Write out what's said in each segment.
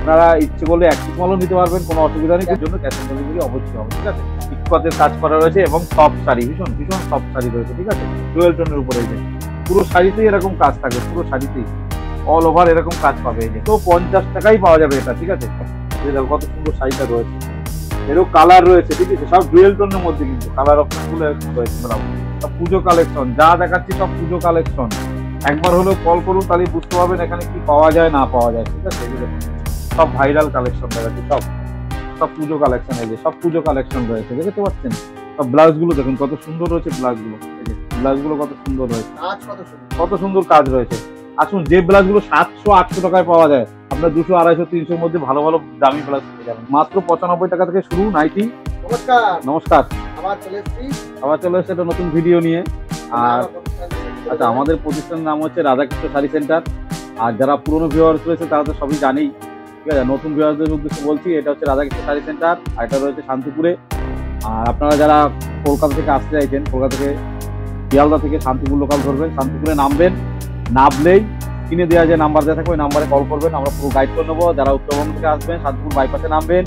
আপনারা ইচ্ছে করলে এক পিস মালও নিতে পারবেন, কোনো অসুবিধা নেই। এর জন্য ক্যাশ অন ডেলিভারি অবশ্যই হবে, ঠিক আছে। ইক্কাতের কাজ করা রয়েছে এবং সফট শাড়ি, ভীষণ ভীষণ সফট শাড়ি রয়েছে, ঠিক আছে। ডুয়েল টোনের উপরে এই যে পুরো শাড়িতেই এরকম কাজ থাকবে, পুরো শাড়িতেই অল ওভার এরকম কাজ পাবে। এই যে তো 50 টাকাই পাওয়া যাবে এটা, ঠিক আছে। এই দেখো কত সুন্দর শাড়িটা রয়েছে, এরও কালার রয়েছে, ঠিক আছে। সব ডুয়েল টোনের মধ্যে কিন্তু কালার অপশন গুলো রয়েছে। সব পুজো কালেকশন, যা দেখাচ্ছি সব পুজো কালেকশন। একবার হলেও কল করুন, তাহলে বুঝতে পারবেন এখানে কি পাওয়া যায় না পাওয়া যায়, ঠিক আছে। এই দেখুন সব ভাইরাল কালেকশন দেখাচ্ছি, সব সব পুজো কালেকশন। এই যে সব পুজো কালেকশন রয়েছে, দেখতে পাচ্ছেন। সব ব্লাউজ গুলো দেখুন কত সুন্দর রয়েছে, ব্লাউজ গুলো এই যে ব্লাউজ গুলো কত সুন্দর রয়েছে, কত সুন্দর কাজ রয়েছে। আসুন, যে ব্লাউজ গুলো 700-800 টাকায় পাওয়া যায়, আপনার 200, 250, 300 মধ্যে ভালো ভালো দামি ব্লাউজ পেয়ে যাবেন মাত্র 95 টাকা থেকে শুরু নাইটি। নমস্কার, আবার চলে এসেছে একটা নতুন ভিডিও নিয়ে। আর আচ্ছা, আমাদের প্রতিষ্ঠানের নাম হচ্ছে রাধাকৃষ্ণ শাড়ি সেন্টার। আর যারা পুরনো ভিউয়ার্স রয়েছে তারা তো সবই জানেই, ঠিক আছে। নতুন ভিউয়ার্সদের উদ্দেশ্যে বলছি, এটা হচ্ছে রাধাকৃষ্ণ শাড়ি সেন্টার, আর এটা রয়েছে শান্তিপুরে। আর আপনারা যারা কলকাতা থেকে আসতে চাইছেন, কলকাতা থেকে শিয়ালদা থেকে শান্তিপুর লোকাল ধরবেন, শান্তিপুরে নামবেন, নামলেই কিনে দেওয়া যে নাম্বার দেওয়া থাকবে ওই নাম্বারে কল করবেন, আমরা পুরো গাইড করে নেবো। যারা উত্তরবঙ্গ থেকে আসবেন, শান্তিপুর বাইপাসে নামবেন,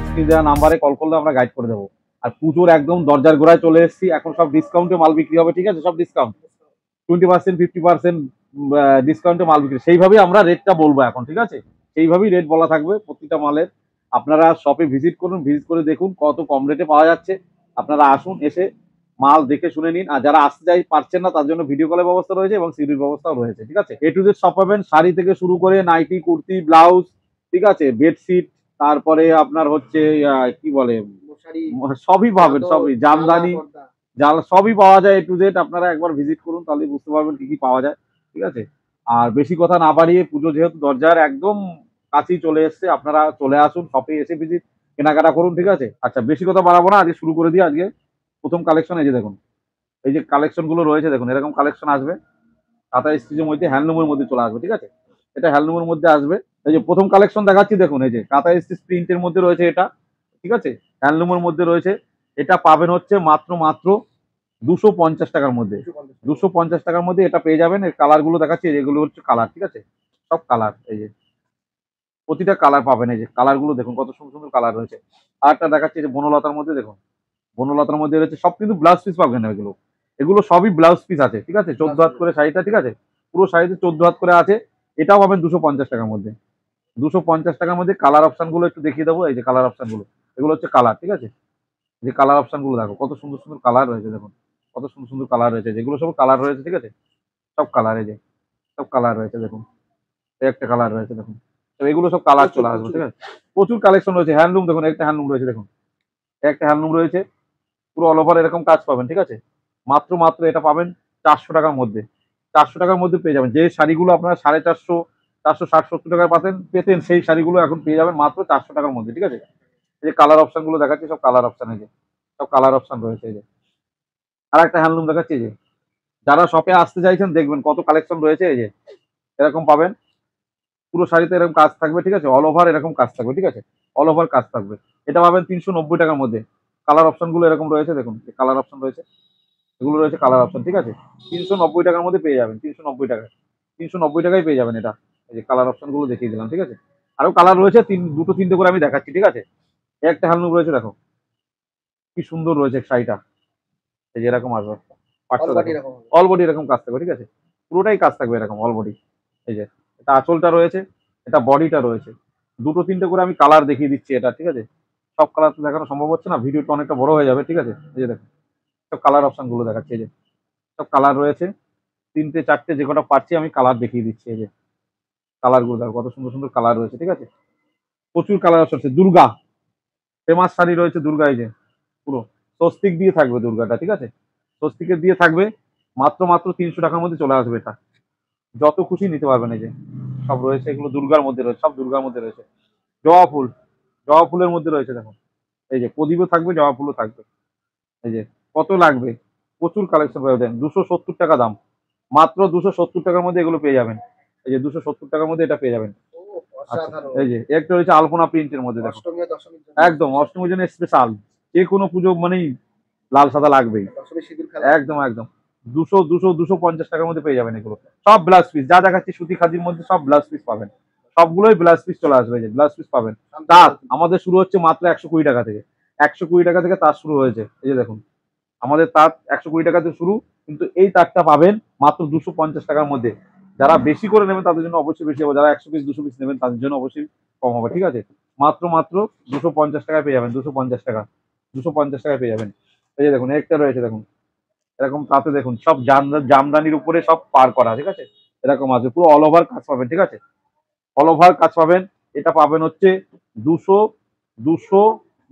স্ক্রিনে দেওয়া নাম্বারে কল করলে আমরা গাইড করে দেবো। আর পুজোর একদম দরজার গোড়ায় চলে এসেছি, এখন সব ডিসকাউন্টে মাল বিক্রি হবে, ঠিক আছে। সব ডিসকাউন্ট 20%, 50% ডিসকাউন্টে মাল বিক্রি, সেইভাবেই আমরা রেটটা বলবো এখন, ঠিক আছে। সেইভাবেই রেট বলা থাকবে প্রতিটা মালের। আপনারা শপে ভিজিট করুন, ভিজিট করে দেখুন কত কম রেটে পাওয়া যাচ্ছে। আপনারা আসুন, এসে মাল দেখে শুনে নিন। আর যারা আসতে চাই পারছেন না, তার জন্য ভিডিও কলের ব্যবস্থা রয়েছে এবং সিডির ব্যবস্থাও রয়েছে, ঠিক আছে। A to Z সব পাবেন, শাড়ি থেকে শুরু করে নাইটি, কুর্তি, ব্লাউজ, ঠিক আছে, বেডশিট, তারপরে আপনার হচ্ছে কি বলে, সবই পাবেন, সবই জামদানি, সবই পাওয়া যায় A to Z। আপনারা একবার ভিজিট করুন, তাহলে বুঝতে পারবেন কি কি পাওয়া যায়, ঠিক আছে। আর বেশি কথা না বাড়িয়ে, পুজো যেহেতু দরজার একদম কাছেই চলে এসছে, আপনারা চলে আসুন শপে, এসে ভিজিট কেনাকাটা করুন, ঠিক আছে। আচ্ছা, বেশি কথা বাড়াবো না, আজকে শুরু করে দিই। আজকে প্রথম কালেকশন এই যে দেখুন, এই যে কালেকশন গুলো রয়েছে দেখুন, এরকম কালেকশন আসবে কাঁথা স্টিচের মধ্যে, হ্যান্ডলুমের মধ্যে চলে আসবে, ঠিক আছে। এটা হ্যান্ডলুমের মধ্যে আসবে। এই যে প্রথম কালেকশন দেখাচ্ছি দেখুন, এই যে কাঁথা স্টিচ প্রিন্টের মধ্যে রয়েছে এটা, ঠিক আছে, হ্যান্ডলুমের মধ্যে রয়েছে। এটা পাবেন হচ্ছে মাত্র 250 টাকার মধ্যে। 250 টাকার মধ্যে এটা পেয়ে যাবেন। এর কালার গুলো দেখাচ্ছি, এগুলো হচ্ছে কালার, ঠিক আছে, সব কালার। এই যে প্রতিটা কালার পাবেন, এই যে কালার গুলো দেখুন কত সুন্দর সুন্দর কালার রয়েছে। আর একটা দেখাচ্ছি যে বনলতার মধ্যে দেখুন, বনলতার মধ্যে রয়েছে সব, কিন্তু ব্লাউজ পিস পাবেন না এগুলো, এগুলো সবই ব্লাউজ পিস আছে, ঠিক আছে। 14 হাত করে শাড়িটা, ঠিক আছে, পুরো শাড়িতে 14 হাত করে আছে। এটাও পাবেন 250 টাকার মধ্যে। 250 টাকার মধ্যে কালার অপশন গুলো একটু দেখিয়ে দেবো। এই যে কালার অপশন গুলো, এগুলো হচ্ছে কালার, ঠিক আছে। যে কালার অপশন গুলো দেখো কত সুন্দর সুন্দর কালার রয়েছে, দেখুন কত সুন্দর সুন্দর কালার রয়েছে, যেগুলো সব কালার রয়েছে, ঠিক আছে, সব কালার। এই যে সব কালার রয়েছে দেখুন, এই একটা কালার রয়েছে দেখুন। তো এগুলো সব কালার চলে আসবে, ঠিক আছে। প্রচুর কালেকশন রয়েছে। হ্যান্ডলুম দেখুন, একটা হ্যান্ডলুম রয়েছে দেখুন, একটা হ্যান্ডলুম রয়েছে, পুরো অল ওভার এরকম কাজ পাবেন, ঠিক আছে। মাত্র মাত্র এটা পাবেন 400 টাকার মধ্যে। 400 টাকার মধ্যে পেয়ে যাবেন। যে শাড়িগুলো আপনারা 450, 460-470 টাকায় পেতেন, সেই শাড়িগুলো এখন পেয়ে যাবেন মাত্র 400 টাকার মধ্যে, ঠিক আছে। এই যে কালার অপশন গুলো দেখাচ্ছি, সব কালার অপশন, এই যে সব কালার অপশন রয়েছে। এই যে আর একটা হ্যান্ডলুম দেখাচ্ছি, এই যে যারা শপে আসতে চাইছেন দেখবেন কত কালেকশন রয়েছে। এই যে এরকম পাবেন, পুরো শাড়িতে এরকম কাজ থাকবে, ঠিক আছে, অল ওভার এরকম কাজ থাকবে, ঠিক আছে, অল ওভার কাজ থাকবে। এটা পাবেন 390 টাকার মধ্যে। কালার অপশন গুলো এরকম রয়েছে দেখুন, কালার অপশন রয়েছে, এগুলো রয়েছে কালার অপশন, ঠিক আছে। 390 টাকার মধ্যে পেয়ে যাবেন, 390 টাকায়, 390 টাকায় পেয়ে যাবেন এটা। এই যে কালার অপশন গুলো দেখিয়ে দিলাম, ঠিক আছে। আরো কালার রয়েছে, দুটো তিনটে করে আমি দেখাচ্ছি, ঠিক আছে। একটা হ্যান্ডলুম রয়েছে দেখো, কি সুন্দর রয়েছে শাড়িটা। এই যে এরকম আসবে, অল বডি এরকম কাজ থাকবে, ঠিক আছে, পুরোটাই কাজ থাকবে এরকম অল বডি। এই যে এটা আঁচলটা রয়েছে, এটা বডিটা রয়েছে। দুটো তিনটে করে আমি কালার দেখিয়ে দিচ্ছি এটা, ঠিক আছে। সব কালার তো দেখানো সম্ভব হচ্ছে না, ভিডিওটা অনেকটা বড় হয়ে যাবে, ঠিক আছে। এই যে দেখো সব কালার অপশন গুলো দেখাচ্ছি, এই যে সব কালার রয়েছে, তিনটে চারটে যে কটা পাচ্ছি আমি কালার দেখিয়ে দিচ্ছি। এই যে কালার গুলো দেখো কত সুন্দর সুন্দর কালার রয়েছে, ঠিক আছে। প্রচুর কালার অপশন আছে। দুর্গা ফেমাস শাড়ি রয়েছে, দুর্গা, এই যে পুরো স্বস্তিক দিয়ে থাকবে দুর্গাটা, ঠিক আছে, স্বস্তিকের দিয়ে থাকবে। মাত্র মাত্র 300 টাকার মধ্যে চলে আসবে এটা, যত খুশি নিতে পারবেন। এই যে সব রয়েছে, এগুলো দুর্গার মধ্যে রয়েছে, সব দুর্গার মধ্যে রয়েছে। জবা ফুল, জবা ফুলের মধ্যে রয়েছে দেখুন, এই যে প্রদীপও থাকবে, জবা ফুলও থাকবে। এই যে কত লাগবে, প্রচুর কালেকশন পেয়ে দেন। 270 টাকা দাম, মাত্র 270 টাকার মধ্যে এগুলো পেয়ে যাবেন। এই যে 270 টাকার মধ্যে এটা পেয়ে যাবেন। আচ্ছা, এই যে একটা রয়েছে আলপনা প্রিন্টের মধ্যে দেখো, একদম অষ্টমীর জন্য স্পেশাল। যে কোনো পুজো মানেই লাল সাদা লাগবেই, একদম একদম। 250 টাকার মধ্যে পেয়ে যাবেন এগুলো। সব ব্লাউজ পিস, যা দেখাচ্ছি সুতি খাদির মধ্যে সব ব্লাউজ পিস পাবেন, সবগুলোই ব্লাউজ পিস চলে আসবে, যে ব্লাউজ পিস পাবেন। তাঁত আমাদের শুরু হচ্ছে মাত্র 120 টাকা থেকে, 120 টাকা থেকে তাঁত শুরু হয়েছে। এই যে দেখুন আমাদের তাঁত 120 টাকা থেকে শুরু, কিন্তু এই তাঁতটা পাবেন মাত্র 250 টাকার মধ্যে। যারা বেশি করে নেবেন তাদের জন্য অবশ্যই বেশি হবে, যারা 100 পিস 200 পিস নেবেন তাদের জন্য অবশ্যই কম হবে, ঠিক আছে। মাত্র মাত্র 250 টাকায় পেয়ে যাবেন, 250 টাকা, 250 টাকায় পেয়ে যাবেন। এই যে দেখুন একটা রয়েছে দেখুন, এরকম তাতে দেখুন সব জামদানির উপরে সব পার করা, ঠিক আছে। এরকম আছে, পুরো অল ওভার কাজ পাবেন, ঠিক আছে। অল ওভার কাজ পাবেন। এটা পাবেন হচ্ছে দুশো দুশো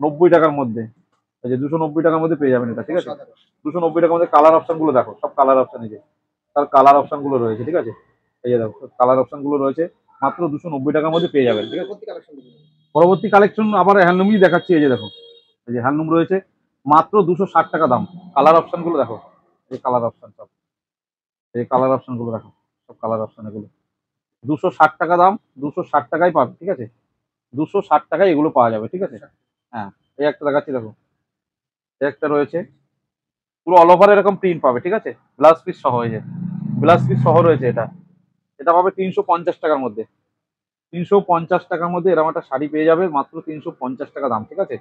নব্বই টাকার মধ্যে। এই যে 290 টাকার মধ্যে পেয়ে যাবেন এটা, ঠিক আছে। 290 টাকার মধ্যে কালার অপশন গুলো দেখো, সব কালার অপশন, এই যে তার কালার অপশন গুলো রয়েছে, ঠিক আছে। এই যে দেখো কালার অপশন গুলো রয়েছে, মাত্র 290 টাকার মধ্যে পেয়ে যাবেন, ঠিক আছে। পরবর্তী কালেকশন আবার হ্যান্ডলুমই দেখাচ্ছি। এই যে দেখো, এই যে হ্যান্ডলুম রয়েছে, মাত্র 260 টাকা দাম। কালার অপশন গুলো দেখো, এই কালার অপশন সব, এই কালার অপশন গুলো দেখো, সব কালার অপশন এগুলো। 260 টাকা দাম, 260 টাকায় পাবে, ঠিক আছে। 260 টাকায় এগুলো পাওয়া যাবে, ঠিক আছে। হ্যাঁ, এই একটা দেখাচ্ছি দেখো, এই একটা রয়েছে, পুরো অল ওভার এরকম প্রিন্ট পাবে, ঠিক আছে। ব্লাউজ পিস সহ, এই যে ব্লাউজ পিস সহ রয়েছে এটা। এটা পাবে 350 টাকার মধ্যে। 350 টাকার মধ্যে এরকম একটা শাড়ি পেয়ে যাবে, মাত্র 350 টাকা দাম, ঠিক আছে।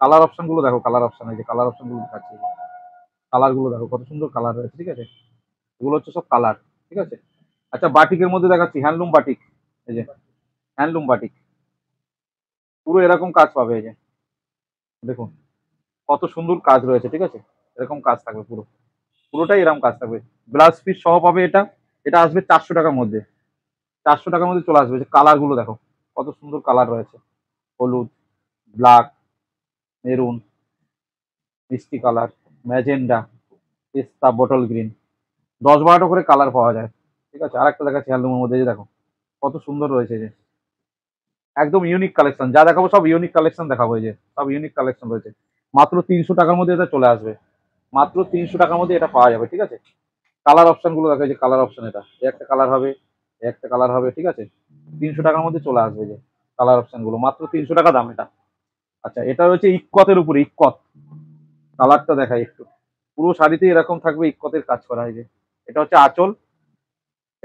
কালার অপশন গুলো দেখো, কালার অপশন, এই যে কালার অপশন গুলো দেখাচ্ছি, কালার গুলো দেখো কত সুন্দর কালার রয়েছে, ঠিক আছে। এগুলো হচ্ছে সব কালার, ঠিক আছে। আচ্ছা বাটিকের মধ্যে দেখাচ্ছি, হ্যান্ডলুম বাটিক। এই যে হ্যান্ডলুম বাটিক, পুরো এরকম কাজ পাবে, এই যে দেখুন কত সুন্দর কাজ রয়েছে, ঠিক আছে। এরকম কাজ থাকবে পুরো, পুরোটাই এরকম কাজ থাকবে। ব্লাউজ পিস সহ পাবে এটা। এটা আসবে 400 টাকার মধ্যে, 400 টাকার মধ্যে চলে আসবে। যে কালার গুলো দেখো কত সুন্দর কালার রয়েছে, হলুদ, ব্ল্যাক, মেরুন, মিষ্টি কালার, ম্যাজেন্ডা, পেস্তা, বটল গ্রিন, 10-12টা করে কালার পাওয়া যায়, ঠিক আছে। আর একটা দেখাচ্ছি হ্যান্ডলুমের মধ্যে, যে দেখো কত সুন্দর রয়েছে, যে একদম ইউনিক কালেকশন। যা দেখাবো সব ইউনিক কালেকশন দেখাবো, এই যে সব ইউনিক কালেকশন রয়েছে। মাত্র 300 টাকার মধ্যে এটা চলে আসবে, মাত্র 300 টাকার মধ্যে এটা পাওয়া যাবে, ঠিক আছে। কালার অপশন গুলো দেখা, যে কালার অপশন, এটা একটা কালার হবে, একটা কালার হবে, ঠিক আছে। 300 টাকার মধ্যে চলে আসবে, যে কালার অপশন গুলো, মাত্র 300 টাকা দাম এটা। আচ্ছা এটা হচ্ছে ইক্কতের উপরে, ইক্কত। কালারটা দেখাই একটু, পুরো শাড়িতে এরকম থাকবে ইক্কতের কাজ করা, হয় যে এটা হচ্ছে আঁচল,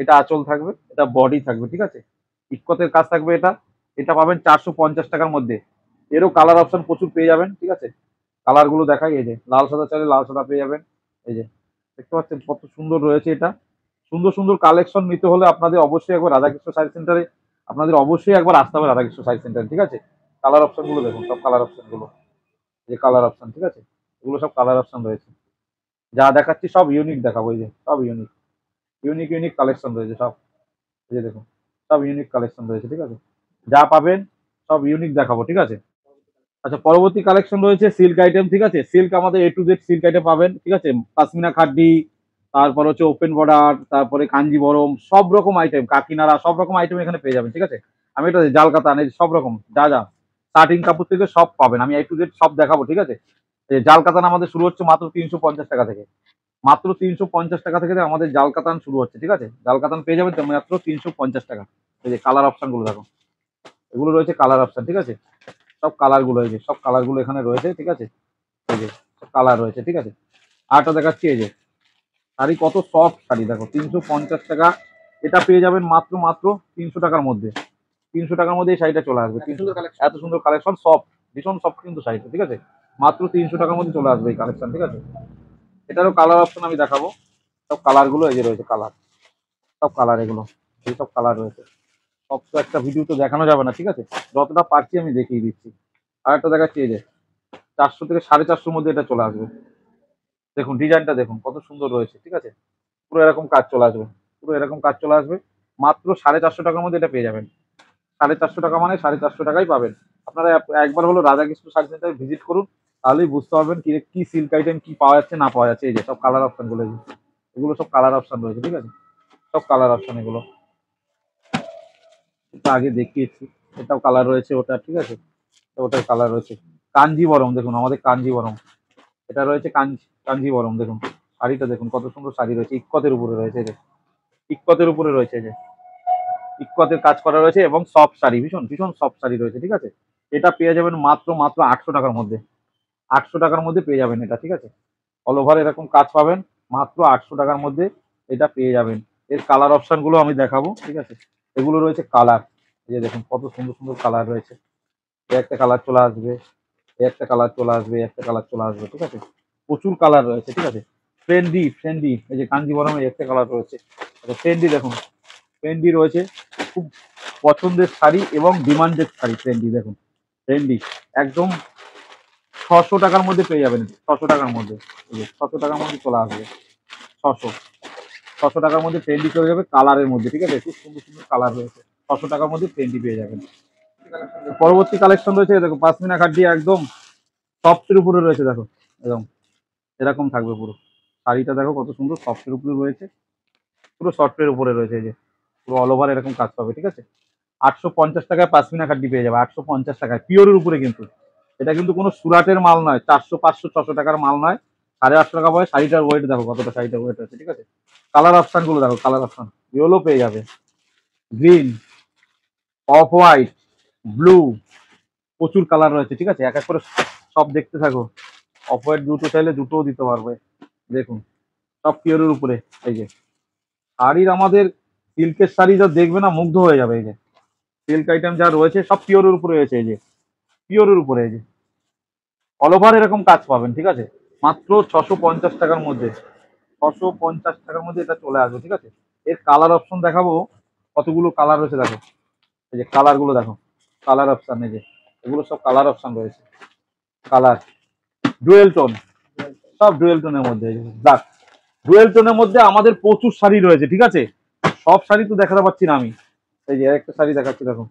এটা আঁচল থাকবে, এটা বডি থাকবে, ঠিক আছে। ইক্কতের কাজ থাকবে এটা। এটা পাবেন 450 টাকার মধ্যে। এরও কালার অপশন প্রচুর পেয়ে যাবেন, ঠিক আছে। কালার গুলো দেখাই, এই যে লাল সাদা চাইলে লাল সাদা পেয়ে যাবেন। এই যে দেখতে পাচ্ছেন কত সুন্দর রয়েছে এটা। সুন্দর সুন্দর কালেকশন নিতে হলে আপনাদের অবশ্যই একবার রাধাকৃষ্ণ শাড়ি সেন্টারে, আপনাদের অবশ্যই একবার আসতে হবে রাধাকৃষ্ণ শাড়ি সেন্টারে, ঠিক আছে। কালার অপশন গুলো দেখুন, সব কালার অপশন গুলো, যে কালার অপশন, ঠিক আছে। এগুলো সব কালার অপশন রয়েছে। যা দেখাচ্ছি সব ইউনিক দেখাবো, এই যে সব ইউনিক, ইউনিক ইউনিক কালেকশন রয়েছে সব। এই যে দেখুন সব ইউনিক কালেকশন রয়েছে, ঠিক আছে। যা পাবেন সব ইউনিক দেখাবো, ঠিক আছে। আচ্ছা পরবর্তী কালেকশন রয়েছে সিল্ক আইটেম, ঠিক আছে। সিল্ক আমাদের এ টু জেড সিল্ক আইটেম পাবেন, ঠিক আছে। পাশমিনা খাড্ডি, তারপর হচ্ছে ওপেন বর্ডার, তারপরে কাঞ্জিবরম, সব রকম আইটেম, কাকিনাড়া, সব রকম আইটেম এখানে পেয়ে যাবেন, ঠিক আছে। আমি এটা জাল কাতান, এই সব রকম যা যা স্টার্টিং কাপড় থেকে সব পাবেন, আমি এ টু জেড সব দেখাবো, ঠিক আছে। এই জাল কাতান আমাদের শুরু হচ্ছে মাত্র 350 টাকা থেকে, মাত্র 350 টাকা থেকে আমাদের জাল কাতান শুরু হচ্ছে, ঠিক আছে। জাল কাতান পেয়ে যাবেন তো মাত্র 350 টাকা। এই যে কালার অপশন গুলো দেখো, এগুলো রয়েছে কালার অপশন, ঠিক আছে। সব কালার গুলো, এই যে সব কালার গুলো এখানে রয়েছে, ঠিক আছে। এই যে সব কালার রয়েছে, ঠিক আছে। আরটা দেখাচ্ছি, এই যে শাড়ি কত সফট শাড়ি দেখো, 350 টাকা। এটা পেয়ে যাবেন মাত্র মাত্র 300 টাকার মধ্যে। 300 টাকার মধ্যে এই শাড়িটা চলে আসবে। এত সুন্দর কালেকশন, সফট, ভীষণ সফট কিন্তু শাড়িটা, ঠিক আছে। মাত্র 300 টাকার মধ্যে চলে আসবে এই কালেকশন, ঠিক আছে। এটারও কালার অপশন আমি দেখাবো। সব কালার গুলো এই যে রয়েছে, কালার, সব কালার এগুলো, এই সব কালার রয়েছে। সব তো একটা ভিডিও তো দেখানো যাবে না, ঠিক আছে। যতটা পারছি আমি দেখিয়ে দিচ্ছি। আর একটা দেখাচ্ছি, এই যে 400 থেকে 450-র মধ্যে এটা চলে আসবে। দেখুন ডিজাইনটা দেখুন কত সুন্দর রয়েছে, ঠিক আছে। পুরো এরকম কাজ চলে আসবে, পুরো এরকম কাজ চলে আসবে। মাত্র 450 টাকার মধ্যে এটা পেয়ে যাবেন। 450 টাকা মানে 450 টাকাই পাবেন। আপনারা একবার হলো রাধাকৃষ্ণ শাড়ি সেন্টারে ভিজিট করুন, তাহলেই বুঝতে পারবেন কি কি সিল্ক আইটেম কি পাওয়া যাচ্ছে না পাওয়া যাচ্ছে। এই যে সব কালার অপশন গুলো, এই যে এগুলো সব কালার অপশন রয়েছে, ঠিক আছে। সব কালার অপশন এগুলো, এটা আগে দেখিয়েছি। এটাও কালার রয়েছে ওটা, ঠিক আছে। ওটার কালার রয়েছে। কাঞ্জিবরম দেখুন, আমাদের কাঞ্জিবরম, এটা রয়েছে কাঞ্জিবরম দেখুন। শাড়িটা দেখুন কত সুন্দর শাড়ি রয়েছে, ইক্কতের উপরে রয়েছে, এই যে ইক্কতের উপরে রয়েছে, এই যে ইক্কতের কাজ করা রয়েছে এবং সফট শাড়ি, ভীষণ ভীষণ সফট শাড়ি রয়েছে, ঠিক আছে। এটা পেয়ে যাবেন মাত্র মাত্র 800 টাকার মধ্যে। 800 টাকার মধ্যে পেয়ে যাবেন এটা, ঠিক আছে। অল ওভার এরকম কাজ পাবেন, মাত্র 800 টাকার মধ্যে এটা পেয়ে যাবেন। এর কালার অপশন গুলো আমি দেখাবো, ঠিক আছে। এগুলো রয়েছে কালার, এই যে দেখুন কত সুন্দর সুন্দর কালার রয়েছে। এই একটা কালার চলে আসবে, এই একটা কালার চলে আসবে, এই একটা কালার চলে আসবে, ঠিক আছে। প্রচুর কালার রয়েছে, ঠিক আছে। ট্রেন্ডি ট্রেন্ডি, এই যে কাঞ্জিবরমে একটা কালার রয়েছে। আচ্ছা ট্রেন্ডি দেখুন, ট্রেন্ডি রয়েছে, খুব পছন্দের শাড়ি এবং ডিমান্ডেড শাড়ি। ট্রেন্ডি দেখুন, ট্রেন্ডি একদম 600 টাকার মধ্যে পেয়ে যাবেন। 600 টাকার মধ্যে, এই যে 600 টাকার মধ্যে চলে আসবে। 600, 600 টাকার মধ্যে ট্রেন্ডি চলে যাবে কালারের মধ্যে, ঠিক আছে। খুব সুন্দর সুন্দর কালার রয়েছে, 600 টাকার মধ্যে ট্রেন্ডি পেয়ে যাবেন। পরবর্তী কালেকশন রয়েছে, দেখো পাশমিনা খাড্ডি একদম সফটের উপরে রয়েছে, দেখো একদম এরকম থাকবে পুরো শাড়িটা। দেখো কত সুন্দর সফটের উপরে রয়েছে, পুরো সফটের উপরে রয়েছে। এই যে পুরো অল ওভার এরকম কাজ পাবে, ঠিক আছে। 850 টাকায় পাশমিনা খাড্ডি পেয়ে যাবে, 850 টাকায়, পিওরের উপরে কিন্তু। এটা কিন্তু কোনো সুরাটের মাল নয়, 400 500 600 টাকার মাল নয়। 850 টাকা পরে শাড়িটার ওয়েট দেখো কতটা, শাড়িটার ওয়েট আছে, ঠিক আছে। কালার অপশন গুলো দেখো, কালার অপশন ইয়েলো পেয়ে যাবে, গ্রিন, অফ হোয়াইট, ব্লু, প্রচুর কালার রয়েছে, ঠিক আছে। এক এক করে সব দেখতে থাকো। অফ হোয়াইট দুটো চাইলে দুটোও দিতে পারবে, দেখুন সব পিওরের উপরে। এই যে শাড়ির আমাদের সিল্কের শাড়ি যা দেখবে না মুগ্ধ হয়ে যাবে। এই যে সিল্ক আইটেম যা রয়েছে সব পিওরের উপরে রয়েছে, এই যে পিওরের উপরে, এই যে অল ওভার এরকম কাজ পাবেন, ঠিক আছে। মাত্র 650 টাকার মধ্যে, 650 টাকার মধ্যে এটা চলে আসবে, ঠিক আছে। এর কালার অপশন দেখাবো, কতগুলো কালার রয়েছে দেখো। এই যে কালার গুলো দেখো, কালার অপশন, এই যে এগুলো সব কালার অপশন রয়েছে। কালার ডুয়েল টোন, সব ডুয়েল টোনের মধ্যে, ব্ল্যাক ডুয়েল টোনের মধ্যে আমাদের প্রচুর শাড়ি রয়েছে, ঠিক আছে। সব শাড়ি তো দেখাতে পাচ্ছি না আমি। এই যে একটা শাড়ি দেখাচ্ছি, দেখো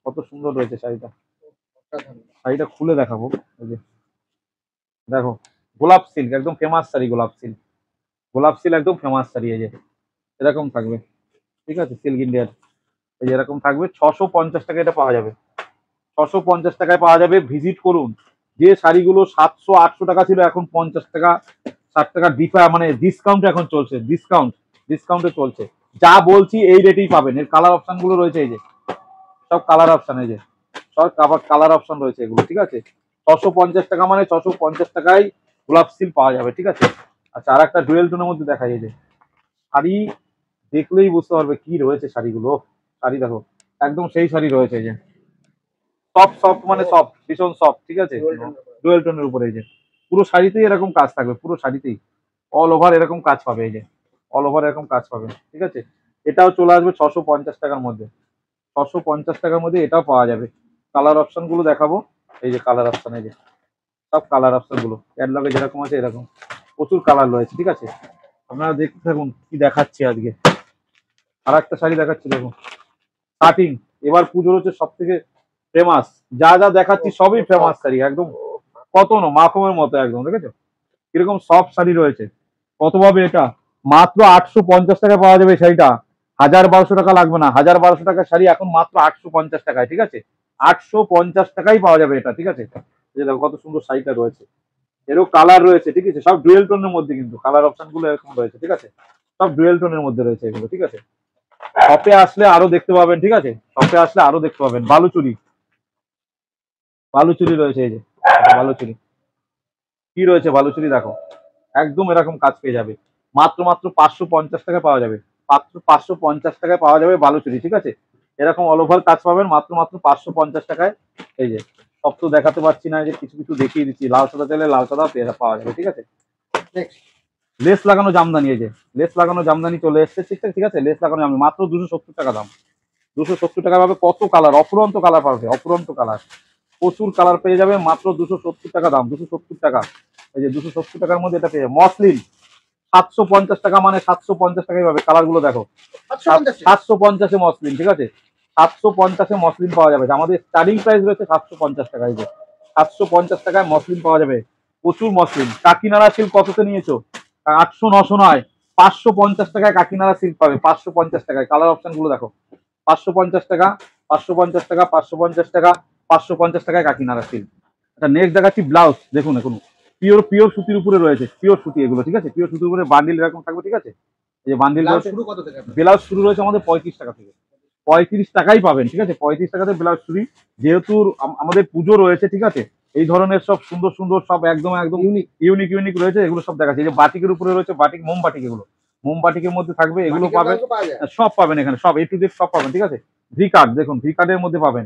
কত সুন্দর রয়েছে শাড়িটা। শাড়িটা খুলে দেখাবো, এই যে দেখো গোলাপ সিল্ক একদম ফেমাস শাড়ি, গোলাপ সিল্ক, গোলাপ সিল্ক একদম ফেমাস শাড়ি। এই যে এরকম থাকবে, ঠিক আছে, সিল্ক ইন্ডিয়ার। এই যে এরকম থাকবে, 650 টাকা এটা পাওয়া যাবে। 650 টাকায় পাওয়া যাবে, ভিজিট করুন। যে শাড়িগুলো 700 800 টাকা ছিল, এখন 50 টাকা 60 টাকা মানে ডিসকাউন্ট এখন চলছে, ডিসকাউন্টে চলছে। যা বলছি এই রেটেই পাবেন। এর কালার অপশন গুলো রয়েছে, এই যে সব কালার অপশন, এই যে সব কালার অপশন রয়েছে এগুলো, ঠিক আছে। 650 টাকা মানে 650 টাকায় গোলাপ সিল্ক পাওয়া যাবে, ঠিক আছে। আচ্ছা আর একটা ডুয়েল টোনের মধ্যে দেখাই, এই যে শাড়ি দেখলেই বুঝতে পারবে কি রয়েছে শাড়িগুলো। শাড়ি দেখো একদম সেই শাড়ি রয়েছে, এই যে সফট সফট মানে সফট, ভীষণ সফট, ঠিক আছে। ডুয়েল টোনের উপরে, এই যে পুরো শাড়িতেই এরকম কাজ থাকবে, পুরো শাড়িতেই অল ওভার এরকম কাজ পাবে। এই যে অল ওভার এরকম কাজ পাবে, ঠিক আছে। এটাও চলে আসবে 650 টাকার মধ্যে। 650 টাকার মধ্যে এটাও পাওয়া যাবে। কালার অপশন গুলো দেখাবো, এই যে কালার অপশন, এই যে সব কালার অপশন গুলো ক্যাটলগে যেরকম আছে এরকম প্রচুর কালার রয়েছে, ঠিক আছে। আপনারা দেখতে থাকুন কি দেখাচ্ছি আজকে। আর একটা শাড়ি দেখাচ্ছি, দেখুন কাটিং। এবার পুজোর হচ্ছে সব থেকে ফেমাস, যা যা দেখাচ্ছি সবই ফেমাস শাড়ি একদম। কত না মাখমের মতো একদম, দেখেছো কিরকম সফট শাড়ি রয়েছে। কত পাবে এটা? মাত্র 850 টাকা পাওয়া যাবে এই শাড়িটা। 1000 1200 টাকা লাগবে না, 1000 1200 টাকার শাড়ি এখন মাত্র 850 টাকায়, ঠিক আছে। 850 টাকাই পাওয়া যাবে এটা, ঠিক আছে। এই দেখো কত সুন্দর শাড়িটা রয়েছে, এরও কালার রয়েছে, ঠিক আছে। সব ডুয়েল টোনের মধ্যে, কিন্তু কালার অপশন গুলো এরকম রয়েছে, ঠিক আছে। সব ডুয়েল টোনের মধ্যে রয়েছে এগুলো, ঠিক আছে। শপে আসলে আরো দেখতে পাবেন, ঠিক আছে। শপে আসলে আরো দেখতে পাবেন। বালুচুরি, বালুচুরি রয়েছে, এই যে বালুচুরি কি রয়েছে, বালুচুরি দেখো একদম এরকম কাজ পেয়ে যাবে। মাত্র মাত্র 550 টাকায় পাওয়া যাবে, মাত্র 550 টাকায় পাওয়া যাবে বালুচুরি, ঠিক আছে। এরকম অল ওভার কাজ পাবেন মাত্র মাত্র 550 টাকায়। এই যে সব তো দেখাতে পারছি না, যে কিছু কিছু দেখিয়ে দিচ্ছি। লাল সাদা চাইলে লাল সাদা পাওয়া যাবে, ঠিক আছে। লেস লাগানো জামদানি, এই যে লেস লাগানো জামদানি চলে এসছে, ঠিক আছে, ঠিক আছে। লেস লাগানো জামদানি মাত্র 270 টাকা দাম। 270 টাকা পাবে, কত কালার, অফুরন্ত কালার পাবে, অফুরন্ত কালার, প্রচুর কালার পেয়ে যাবে। মাত্র 270 টাকা দাম, 270 টাকা। এই যে 270 টাকার মধ্যে এটা পেয়ে যাবে। মসলিন 750 টাকা মানে 750 টাকাই পাবে। কালার গুলো দেখো, 750-এ মসলিন, ঠিক আছে। 750-এ মসলিন পাওয়া যাবে। আমাদের স্টার্টিং প্রাইস রয়েছে 750 টাকা। এই যে 750 টাকায় মসলিন পাওয়া যাবে, প্রচুর মসলিন। কাকিনাড়া সিল্ক কততে নিয়েছো? 800 900 নয়, 550 টাকায় কাকিনাড়া সিল্ক পাবে, 550 টাকায়। কালার অপশন গুলো দেখো, 550 টাকা, 550 টাকা, 550 টাকা, 550 টাকায় কাকিনাড়া সিল্ক। আচ্ছা নেক্সট দেখাচ্ছি ব্লাউজ, দেখুন এখন পিওর পিওর সুতির উপরে রয়েছে, পিওর সুতি এগুলো, ঠিক আছে। পিওর সুতির উপরে বান্ডিল এরকম থাকবে, ঠিক আছে। এই যে বান্ডিল রয়েছে। ব্লাউজ শুরু রয়েছে আমাদের 35 টাকা থেকে, 35 টাকাই পাবেন, ঠিক আছে। 35 টাকাতে ব্লাউজ শুরু। যেহেতু আমাদের পুজো রয়েছে, ঠিক আছে, এই ধরনের সব সুন্দর সুন্দর সব একদম একদম ইউনিক ইউনিক ইউনিক রয়েছে, এগুলো সব দেখাচ্ছে। এই যে বাটিকের উপরে রয়েছে, বাটিক মোম বাটিক, এগুলো মোম বাটিকের মধ্যে থাকবে, এগুলো পাবেন, সব পাবেন এখানে, সব A to Z সব পাবেন, ঠিক আছে। ভি কাট দেখুন, ভি কাটের মধ্যে পাবেন,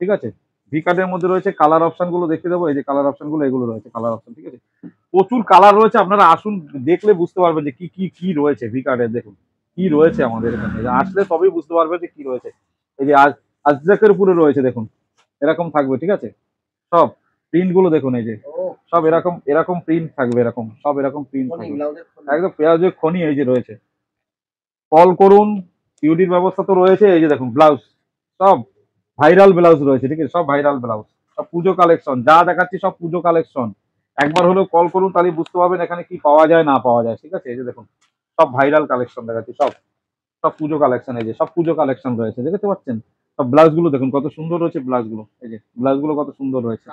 ঠিক আছে। ভি কাটের মধ্যে রয়েছে কালার অপশন গুলো দেখিয়ে দেবো, এই যে কালার অপশন গুলো এগুলো রয়েছে, কালার অপশন, ঠিক আছে। প্রচুর কালার রয়েছে, আপনারা আসুন দেখলে বুঝতে পারবেন যে কি কি কি রয়েছে ভি কার্ডের। দেখুন কি রয়েছে আমাদের এখানে, আসলে তবেই বুঝতে পারবেন যে কি রয়েছে। এই যে আজরাকের উপরে রয়েছে দেখুন, এরকম থাকবে, ঠিক আছে। সব প্রিন্ট গুলো দেখুন, এই যে সব এরকম এরকম প্রিন্ট থাকবে, এরকম সব এরকম প্রিন্ট থাকবে, একদম পেঁয়াজের খনি এই যে রয়েছে। কল করুন, ইউডির ব্যবস্থা তো রয়েছে। এই যে দেখুন ব্লাউজ, সব ভাইরাল ব্লাউজ রয়েছে, ঠিক আছে, সব ভাইরাল ব্লাউজ, সব পুজো কালেকশন, যা দেখাচ্ছি সব পুজো কালেকশন। একবার হলেও কল করুন, তাহলে বুঝতে পারবেন এখানে কি পাওয়া যায় না পাওয়া যায়, ঠিক আছে। এই যে দেখুন সব ভাইরাল কালেকশন দেখাচ্ছি, সব সব পুজো কালেকশন, এই যে সব পুজো কালেকশন রয়েছে, দেখতে পাচ্ছেন। সব ব্লাউজ গুলো দেখুন কত সুন্দর রয়েছে, ব্লাউজ গুলো, এই যে ব্লাউজ গুলো কত সুন্দর রয়েছে,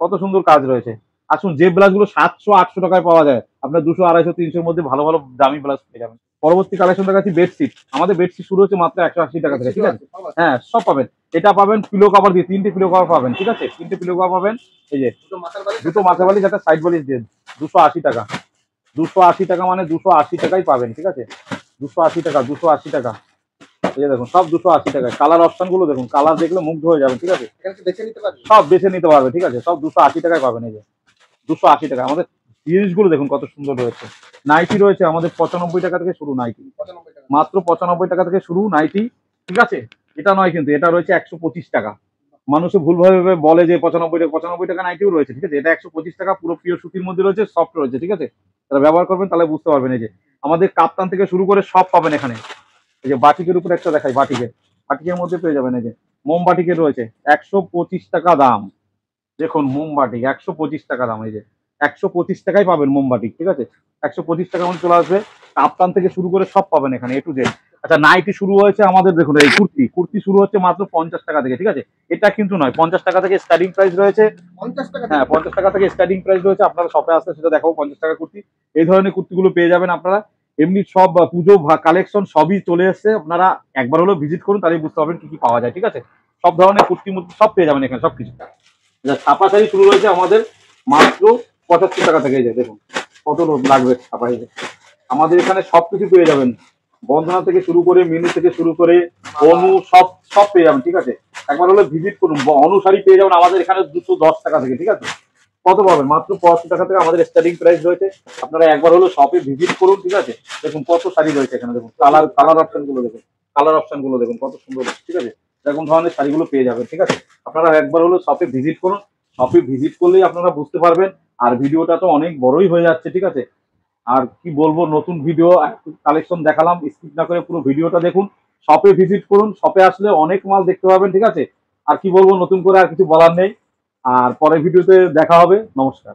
কত সুন্দর কাজ রয়েছে। আসুন, যে ব্লাউজ গুলো 700-800 টাকায় পাওয়া যায়, আপনার 200-250-300 মধ্যে ভালো ভালো দামি ব্লাউজ পেয়ে যাবেন। পরবর্তী কালেকশন দেখাচ্ছি বেডশিট। আমাদের বেডশিট শুরু হচ্ছে মাত্র 180 টাকা থেকে, ঠিক আছে। হ্যাঁ, সব পাবেন। এটা পাবেন পিলো কভার দিয়ে, 3টে পিলো কভার পাবেন, ঠিক আছে, 3টে পিলো কভার পাবেন। এই যে দুটো মাথা বালিশ একটা সাইড বালিশ দিয়ে 280 টাকা। 280 টাকা মানে 280 টাকাই পাবেন, ঠিক আছে। 280 টাকা, 280 টাকা। এই যে দেখুন সব 280 টাকা। কালার অপশন গুলো দেখুন, কালার দেখলে মুগ্ধ হয়ে যাবেন, ঠিক আছে। সব বেছে নিতে পারবে, ঠিক আছে, সব 280 টাকায় পাবেন। এই যে 280 টাকা। আমাদের জিনিসগুলো দেখুন কত সুন্দর রয়েছে। নাইটি রয়েছে আমাদের 95 টাকা থেকে শুরু, নাইটি মাত্র 95 টাকা থেকে শুরু নাইটি, ঠিক আছে। এটা নয় কিন্তু, এটা রয়েছে 125 টাকা। মানুষে ভুলভাবে বলে যে 95 টাকা নাইটিও রয়েছে, ঠিক আছে। এটা 125 টাকা, পুরো পিওর সুতির মধ্যে রয়েছে, সফট রয়েছে, ঠিক আছে। তারা ব্যবহার করবেন তাহলে বুঝতে পারবেন। এই যে আমাদের কাপ্তান থেকে শুরু করে সব পাবেন এখানে। এই যে বাটিকের উপরে একটা দেখাই, বাটিকের, বাটিকের মধ্যে পেয়ে যাবেন। এই যে মোম বাটিকের রয়েছে 125 টাকা দাম। দেখুন মোমবাটি 125 টাকা দাম। এই যে 125 টাকায় পাবেন মোমবাটি, ঠিক আছে। 125 টাকা মধ্যে চলে আসবে। কাপ্তান থেকে শুরু করে সব পাবেন এখানে, এ টু জেড। আচ্ছা, নাইটি শুরু হয়েছে আমাদের, দেখুন এই কুর্তি, কুর্তি শুরু হচ্ছে মাত্র 50 টাকা থেকে, ঠিক আছে। এটা কিন্তু নয়, 50 টাকা থেকে স্টার্টিং প্রাইস রয়েছে। হ্যাঁ, 50 টাকা থেকে স্টার্টিং প্রাইস রয়েছে। আপনারা শপে আসলে সেটা দেখাবো, 50 টাকা কুর্তি। এই ধরনের কুর্তিগুলো পেয়ে যাবেন আপনারা। এমনি সব পুজো কালেকশন সবই চলে এসছে, আপনারা একবার হলেও ভিজিট করুন, তাহলে বুঝতে পারবেন কি কি পাওয়া যায়, ঠিক আছে। সব ধরনের কুর্তি মুর্তি সব পেয়ে যাবেন এখানে, সবকিছু। ছাপা শাড়ি শুরু হয়েছে আমাদের মাত্র 75 টাকা থেকে। এই যে দেখুন কত লোক লাগবে ছাপা। এই যে আমাদের এখানে সবকিছু পেয়ে যাবেন, বন্ধনা থেকে শুরু করে মেনু থেকে শুরু করে অনু, সব সব পেয়ে যাবেন, ঠিক আছে। একবার হলে ভিজিট করুন। অনু শাড়ি পেয়ে যাবেন আমাদের এখানে 210 টাকা থেকে, ঠিক আছে। কত পাবেন? মাত্র 75 টাকা থেকে আমাদের স্টার্টিং প্রাইস রয়েছে। আপনারা একবার হলো শপে ভিজিট করুন, ঠিক আছে। দেখুন কত শাড়ি রয়েছে এখানে, দেখুন কালার, কালার অপশন গুলো দেখুন, কালার অপশন গুলো দেখুন কত সুন্দর, ঠিক আছে। এরকম ধরনের শাড়িগুলো পেয়ে যাবেন, ঠিক আছে। আপনারা একবার হলো শপে ভিজিট করুন। শপে ভিজিট করলেই আপনারা বুঝতে পারবেন। আর ভিডিওটা তো অনেক বড়ই হয়ে যাচ্ছে, ঠিক আছে। আর কি বলবো, নতুন ভিডিও কালেকশন দেখালাম, স্কিপ না করে পুরো ভিডিওটা দেখুন। শপে ভিজিট করুন, শপে আসলে অনেক মাল দেখতে পাবেন, ঠিক আছে। আর কি বলবো, নতুন করে আর কিছু বলার নেই। আর পরের ভিডিওতে দেখা হবে। নমস্কার।